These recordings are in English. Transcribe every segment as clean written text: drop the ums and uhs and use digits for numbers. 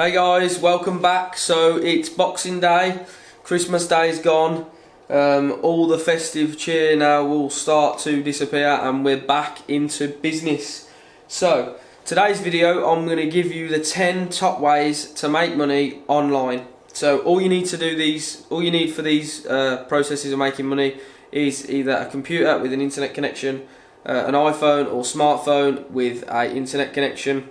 Hey guys, welcome back. So it's Boxing Day, Christmas Day is gone, all the festive cheer now will start to disappear and we're back into business. So today's video I'm going to give you the 10 top ways to make money online. So all you need for these processes of making money is either a computer with an internet connection, an iPhone or smartphone with an internet connection,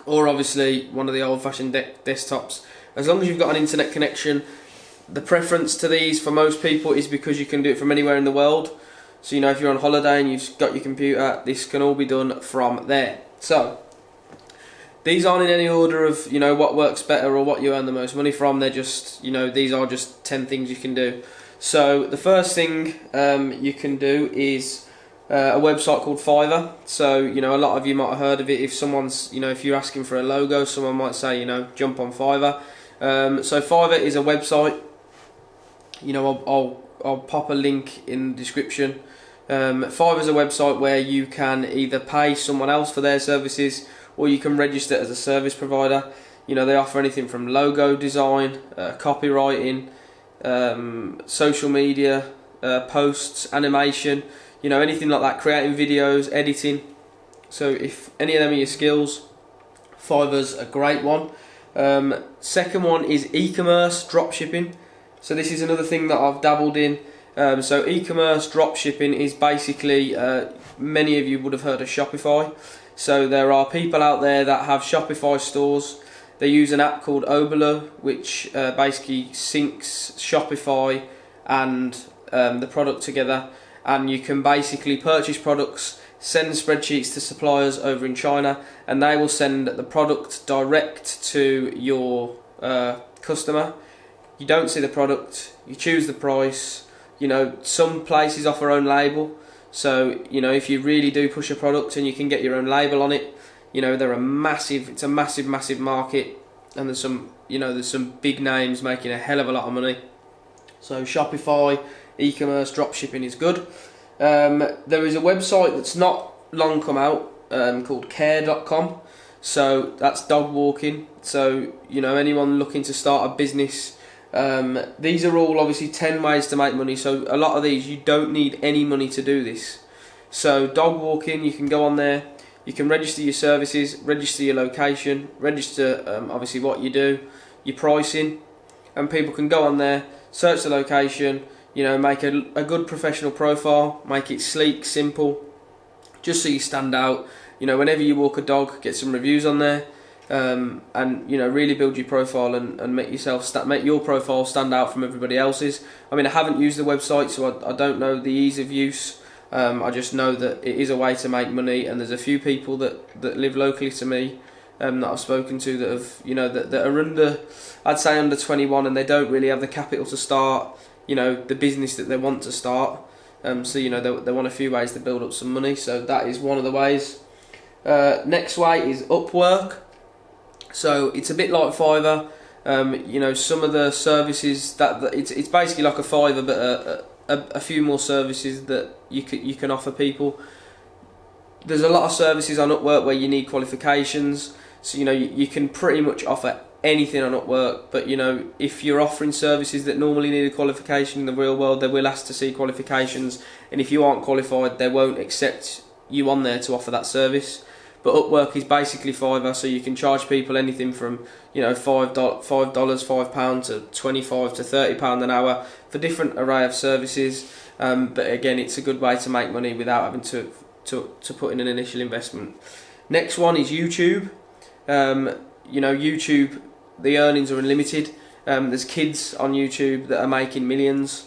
or obviously one of the old-fashioned desktops. As long as you've got an internet connection, the preference to these for most people is because you can do it from anywhere in the world. So you know, if you're on holiday and you've got your computer, this can all be done from there. So these aren't in any order of what works better or what you earn the most money from. They're just these are just 10 things you can do. So the first thing you can do is a website called Fiverr. So a lot of you might have heard of it. If someone's if you're asking for a logo, someone might say jump on Fiverr. So Fiverr is a website. I'll pop a link in the description. Fiverr is a website where you can either pay someone else for their services or you can register as a service provider. They offer anything from logo design, copywriting, social media, posts, animation, anything like that, creating videos, editing. So if any of them are your skills, Fiverr's a great one. Second one is e-commerce dropshipping. So this is another thing that I've dabbled in. So e-commerce dropshipping is basically, many of you would have heard of Shopify. So there are people out there that have Shopify stores. They use an app called Oberlo, which basically syncs Shopify and the product together, and you can basically purchase products, send spreadsheets to suppliers over in China, and they will send the product direct to your customer. You don't see the product, you choose the price. Some places offer own label, so if you really do push a product and you can get your own label on it, they're it's a massive market, and there's some big names making a hell of a lot of money. So Shopify e-commerce dropshipping is good. There is a website that's not long come out called care.com. So that's dog walking. So anyone looking to start a business, these are all obviously 10 ways to make money. So a lot of these you don't need any money to do this. So dog walking, you can go on there, you can register your services, register your location, register obviously what you do, your pricing, and people can go on there, search the location, make a good professional profile, make it sleek, simple, just so you stand out. Whenever you walk a dog, get some reviews on there, and really build your profile and make your profile stand out from everybody else's. I mean, I haven't used the website, so I don't know the ease of use. I just know that it is a way to make money, and there's a few people that live locally to me that I've spoken to that have that are under 21, and they don't really have the capital to start the business that they want to start. So they want a few ways to build up some money. So that is one of the ways. Next way is Upwork. So it's a bit like Fiverr. Some of the services that it's basically like a Fiverr, but a few more services that you can offer people. There's a lot of services on Upwork where you need qualifications. So you can pretty much offer anything on Upwork, but if you're offering services that normally need a qualification in the real world, they will ask to see qualifications, and if you aren't qualified, they won't accept you on there to offer that service. But Upwork is basically Fiverr, so you can charge people anything from £5 to £25 to £30 an hour for different array of services. But again, it's a good way to make money without having to put in an initial investment. Next one is YouTube. YouTube, the earnings are unlimited. There's kids on YouTube that are making millions.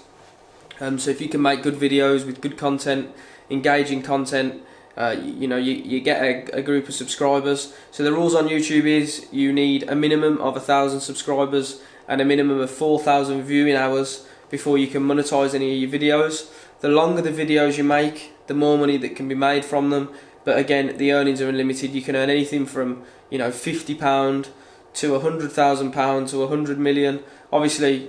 So if you can make good videos with good content, engaging content, you get a group of subscribers. So the rules on YouTube is you need a minimum of 1,000 subscribers and a minimum of 4,000 viewing hours before you can monetize any of your videos. The longer the videos you make, the more money that can be made from them. But again, the earnings are unlimited. You can earn anything from £50 to £100,000 to 100 million. Obviously,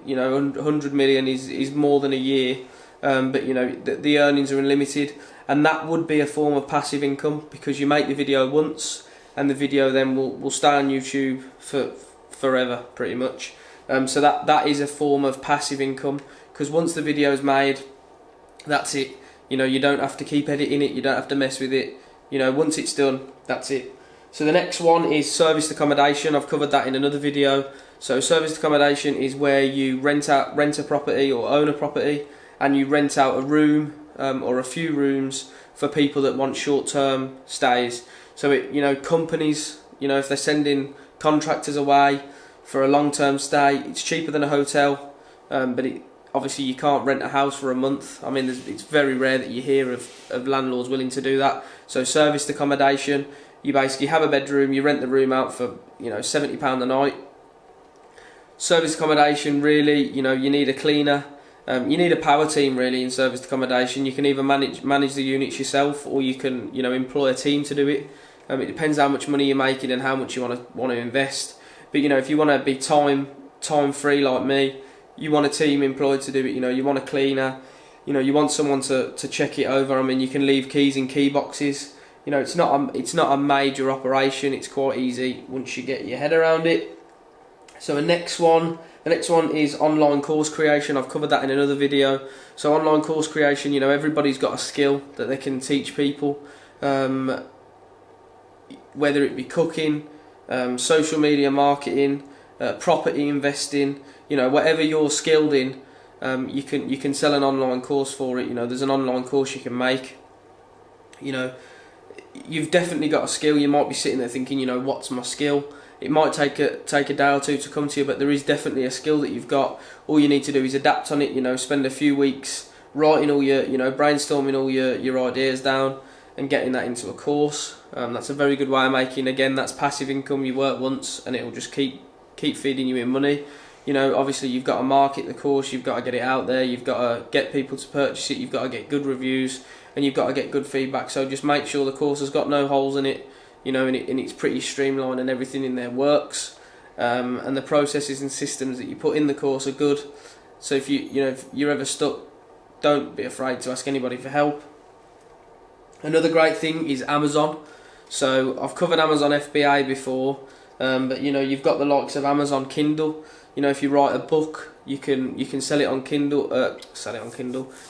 100 million is more than a year, but the earnings are unlimited, and that would be a form of passive income because you make the video once, and the video then will stay on YouTube for forever, pretty much. So that is a form of passive income, because once the video is made, that's it. You don't have to keep editing it, you don't have to mess with it. Once it's done, that's it. So the next one is serviced accommodation. I've covered that in another video. So serviced accommodation is where you rent a property or own a property, and you rent out a room or a few rooms for people that want short-term stays. So companies, if they're sending contractors away for a long-term stay, it's cheaper than a hotel, but obviously you can't rent a house for a month. I mean, it's very rare that you hear of landlords willing to do that. So serviced accommodation, you basically have a bedroom, you rent the room out for £70 a night. Serviced accommodation, really, you need a cleaner, you need a power team really in serviced accommodation. You can either manage the units yourself, or you can employ a team to do it. It depends how much money you're making and how much you want to invest. But if you want to be time free like me, you want a team employed to do it. You want a cleaner, you want someone to check it over. I mean, you can leave keys in key boxes. It's not a major operation. It's quite easy once you get your head around it. So the next one is online course creation. I've covered that in another video. So online course creation, everybody's got a skill that they can teach people, whether it be cooking, social media marketing, property investing, whatever you're skilled in, you can sell an online course for it. There's an online course you can make. You've definitely got a skill. You might be sitting there thinking, what's my skill? It might take a day or two to come to you, but there is definitely a skill that you've got. All you need to do is adapt on it. Spend a few weeks writing all your, brainstorming all your ideas down and getting that into a course. That's a very good way of making. Again, that's passive income. You work once and it will just keep feeding you in money. Obviously you've got to market the course, you've got to get it out there, you've got to get people to purchase it, you've got to get good reviews, and you've got to get good feedback. So just make sure the course has got no holes in it, and it's pretty streamlined and everything in there works. And the processes and systems that you put in the course are good. So if you're ever stuck, don't be afraid to ask anybody for help. Another great thing is Amazon. So I've covered Amazon FBA before, but you've got the likes of Amazon Kindle. If you write a book, you can sell it on Kindle.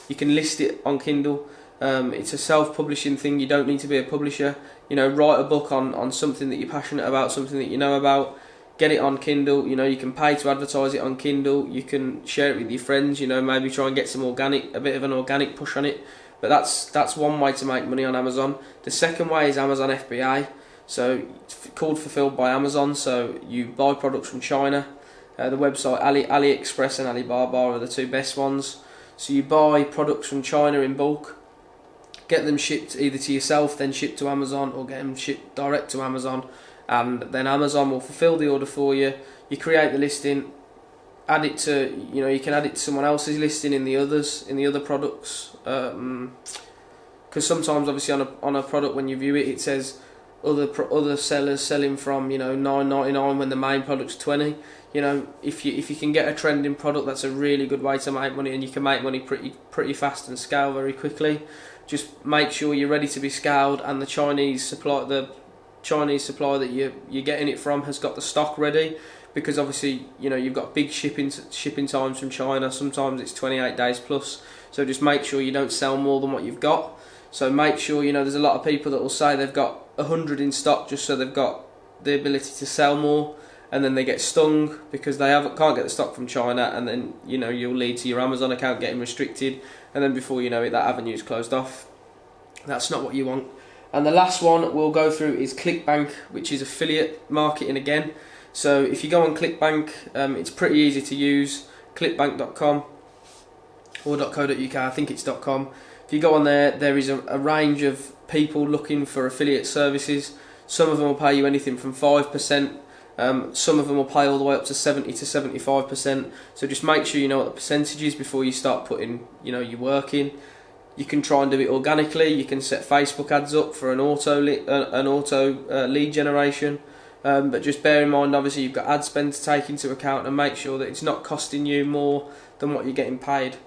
You can list it on Kindle. It's a self-publishing thing. You don't need to be a publisher. Write a book on something that you're passionate about, something that you know about. Get it on Kindle. You can pay to advertise it on Kindle. You can share it with your friends. Maybe try and get a bit of an organic push on it. But that's one way to make money on Amazon. The second way is Amazon FBA. So it's called Fulfilled by Amazon. So you buy products from China. The website AliExpress and Alibaba are the two best ones. So you buy products from China in bulk, get them shipped either to yourself, then shipped to Amazon, or get them shipped direct to Amazon, and then Amazon will fulfill the order for you. You create the listing, add it to you can add it to someone else's listing in the other products, because sometimes obviously on a product when you view it, it says other sellers selling from $9.99 when the main product's $20. If you can get a trending product, that's a really good way to make money, and you can make money pretty fast and scale very quickly. Just make sure you're ready to be scaled, and the Chinese supplier that you're getting it from has got the stock ready, because obviously you've got big shipping times from China. Sometimes it's 28 days plus. So just make sure you don't sell more than what you've got. So make sure there's a lot of people that will say they've got 100 in stock just so they've got the ability to sell more, and then they get stung because they can't get the stock from China, and then you'll lead to your Amazon account getting restricted, and then before you know it, that avenue's closed off. That's not what you want. And the last one we'll go through is ClickBank, which is affiliate marketing again. So if you go on ClickBank, it's pretty easy to use. clickbank.com or .co.uk, I think it's .com. If you go on there is a range of people looking for affiliate services. Some of them will pay you anything from 5%. Some of them will pay all the way up to 70 to 75%. So just make sure you know what the percentage is before you start putting your work in. You can try and do it organically. You can set Facebook ads up for an auto lead generation. But just bear in mind, obviously you've got ad spend to take into account, and make sure that it's not costing you more than what you're getting paid.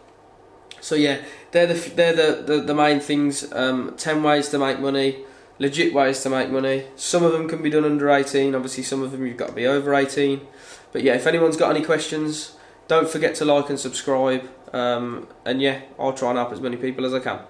So yeah, they're the main things. 10 ways to make money. legit ways to make money. Some of them can be done under 18, obviously some of them you've got to be over 18. But yeah, if anyone's got any questions, don't forget to like and subscribe. And yeah, I'll try and help as many people as I can.